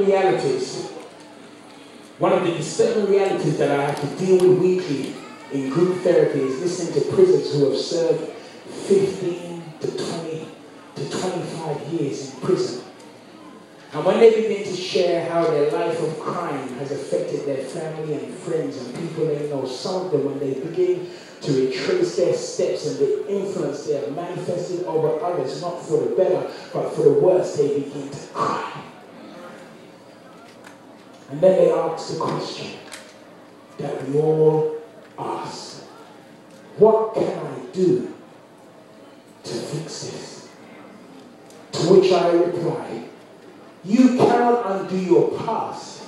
realities, one of the disturbing realities that I have to deal with weekly in group therapy is listening to prisoners who have served 15 to 20 to 25 years in prison. And when they begin to share how their life of crime has affected their family and friends and people they know, some of them, when they begin to retrace their steps and the influence they have manifested over others, not for the better, but for the worse, they begin to cry. And then they ask the question that we all ask: what can I do to fix this? To which I reply, you cannot undo your past.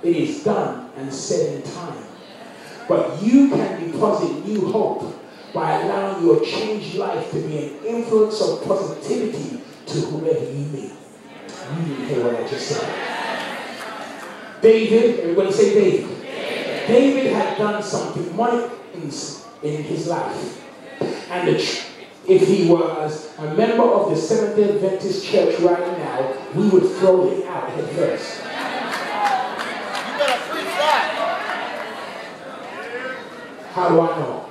It is done and set in time. But you can deposit new hope by allowing your changed life to be an influence of positivity to whoever you meet. You didn't hear what I just said. David, everybody say David. David had done something wonderful in his life. And if he was a member of the Seventh-day Adventist Church right now, we would throw him out head first. You better preach that. How do I know?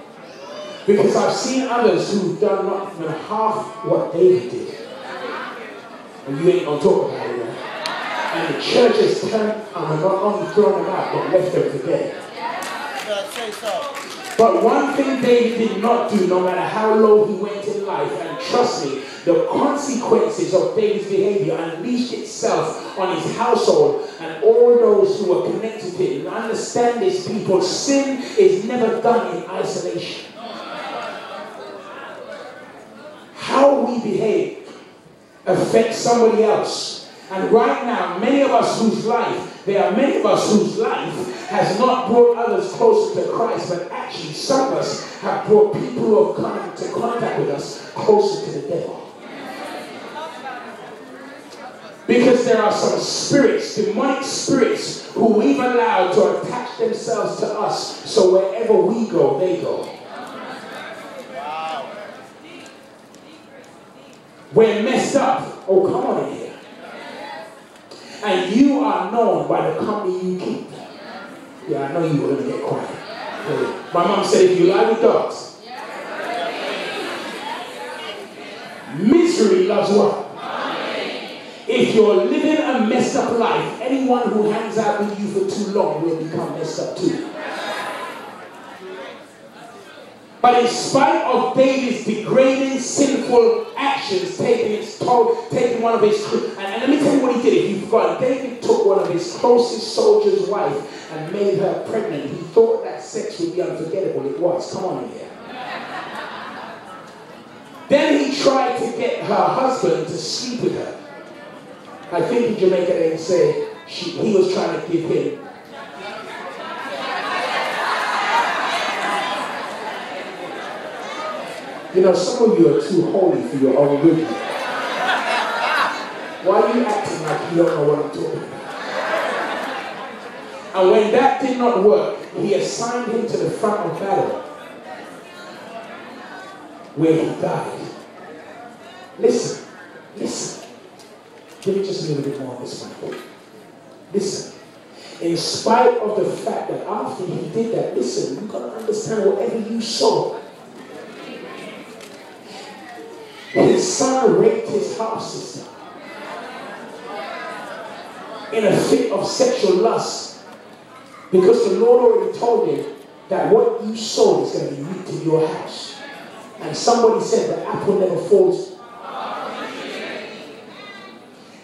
Because I've seen others who've done not even half what David did. And you ain't gonna talk about it, right? And the church has turned and not only thrown them out, but left them for dead. You better say so. But one thing David did not do, no matter how low he went in life, and trust me, the consequences of David's behavior unleashed itself on his household and all those who were connected to him. Understand this, people, sin is never done in isolation. How we behave affects somebody else. And right now, there are many of us whose life has not brought others closer to Christ, but actually some of us have brought people who have come into contact with us closer to the devil. Because there are some spirits, demonic spirits, who we've allowed to attach themselves to us, so wherever we go, they go. Wow. We're messed up. Oh, come on in here. And you are known by the company you keep. Yeah, I know you were going to get quiet. My mom said, if you lie with dogs, misery loves what? If you're living a messed up life, anyone who hangs out with you for too long will become messed up too. But in spite of David's degrading, sinful actions, taking one of his, and let me tell you what he did. If you forgot, David took one of his closest soldiers' wife and made her pregnant. He thought that sex would be unforgettable. It was. Come on in here. Then he tried to get her husband to sleep with her. I think in Jamaica they say he was trying to give him. You know, some of you are too holy for your own good. Why are you acting like you don't know what I'm talking about? And when that did not work, he assigned him to the front of battle, where he died. Listen. Give me just a little bit more on this one. Listen. In spite of the fact that after he did that, listen, you've got to understand whatever you saw. His son raped his half-sister in a fit of sexual lust, because the Lord already told him that what you sow is going to be reaped in your house. And somebody said the apple never falls.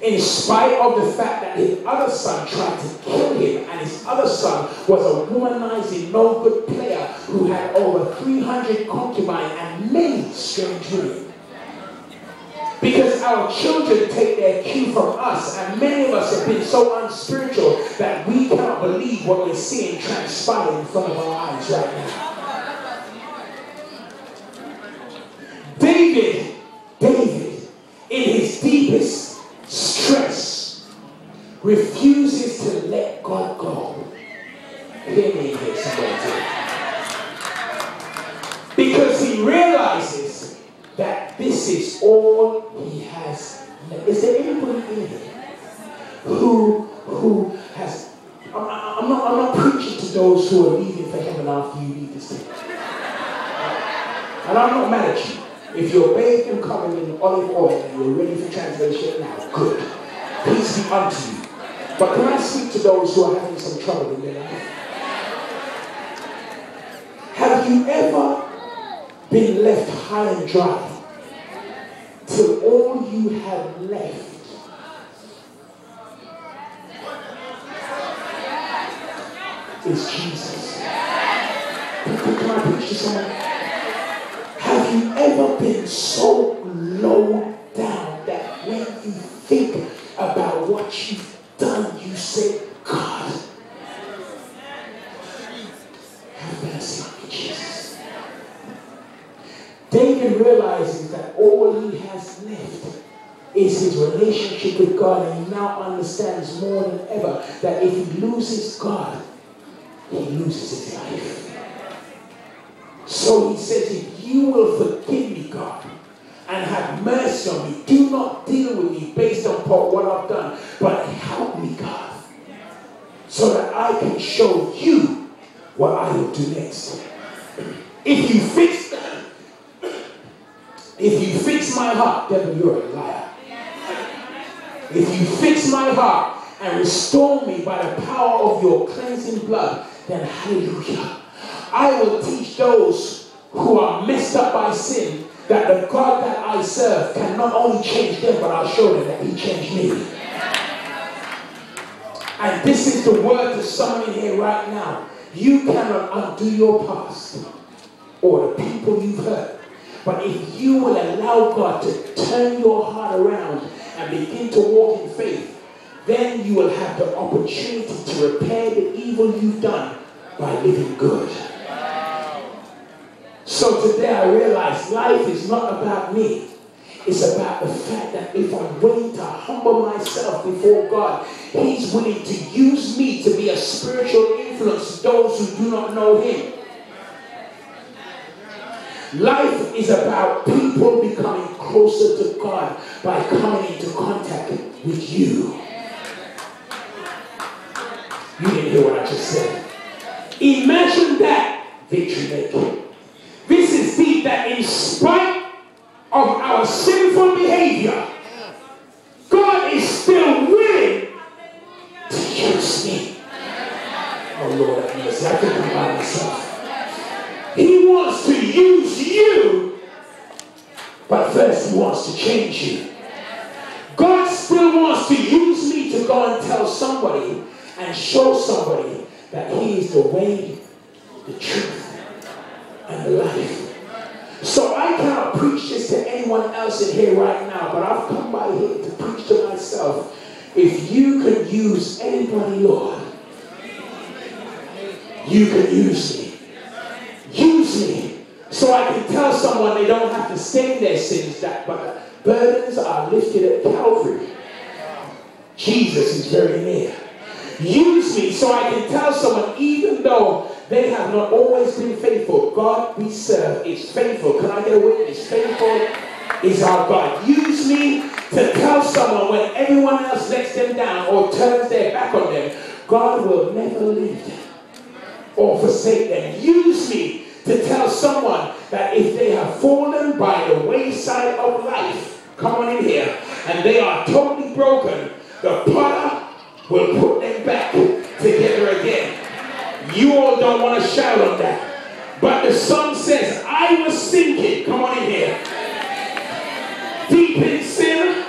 In spite of the fact that his other son tried to kill him, and his other son was a womanizing, no good player who had over 300 concubines and many strange women. Because our children take their cue from us, and many of us have been so unspiritual that we cannot believe what we're seeing transpire in front of our eyes right now. David, in his deepest stress, refuses to let God go. Hear me here, somebody. Because he realizes that this is all he has. Is there anybody in here who who has, I'm not preaching to those who are leaving for heaven after you leave this thing. And I'm not mad at you. If you're bathed and covered in olive oil and you're ready for translation now, good. Peace be unto you. But can I speak to those who are having some trouble in their life? Have you ever been left high and dry till all you have left is Jesus? Can I preach to someone? Have you ever been so low down that when you think about what you've done, you say, God, have mercy on me, Jesus. David realizes that all he has left is his relationship with God, and he now understands more than ever that if he loses God, he loses his life. So he says, if you will forgive me, God, and have mercy on me, do not deal with me based on what I've done, but help me, God, so that I can show you what I will do next. If you fix my heart, devil, you're a liar. If you fix my heart and restore me by the power of your cleansing blood, then hallelujah. I will teach those who are messed up by sin that the God that I serve can not only change them, but I'll show them that he changed me. And this is the word to someone in here right now. You cannot undo your past or the people you've hurt. But if you will allow God to turn your heart around and begin to walk in faith, then you will have the opportunity to repair the evil you've done by living good. So today I realize life is not about me. It's about the fact that if I'm willing to humble myself before God, he's willing to use me to be a spiritual influence to those who do not know him. Life is about people becoming closer to God by coming into contact with you. You didn't hear what I just said. Imagine that, victory making. This is deep, that in spite of our sinful behavior, God is still willing to use me. Oh Lord, have mercy. I think I'm by myself. He wants to use you, but first he wants to change you. God still wants to use me to go and tell somebody and show somebody that he is the way, the truth, and the life. So I cannot preach this to anyone else in here right now, but I've come by here to preach to myself. If you could use anybody, Lord, you can use me. Use me so I can tell someone they don't have to stay in their sins, but the burdens are lifted at Calvary. Jesus is very near. Use me so I can tell someone, even though they have not always been faithful, God we serve is faithful. Can I get a witness? Faithful is our God. Use me to tell someone when everyone else lets them down or turns their back on them, God will never leave them or forsake them. Use me to tell someone that if they have fallen by the wayside of life, come on in here, and they are totally broken, the potter will put them back together again. You all don't want to shout on that. But the song says, I was sinking, come on in here, deep in sin,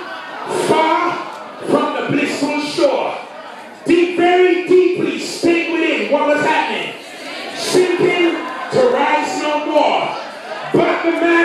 far from the blissful shore. Deep, very deeply, stayed within what was happening. Sinking to rise no more. But the man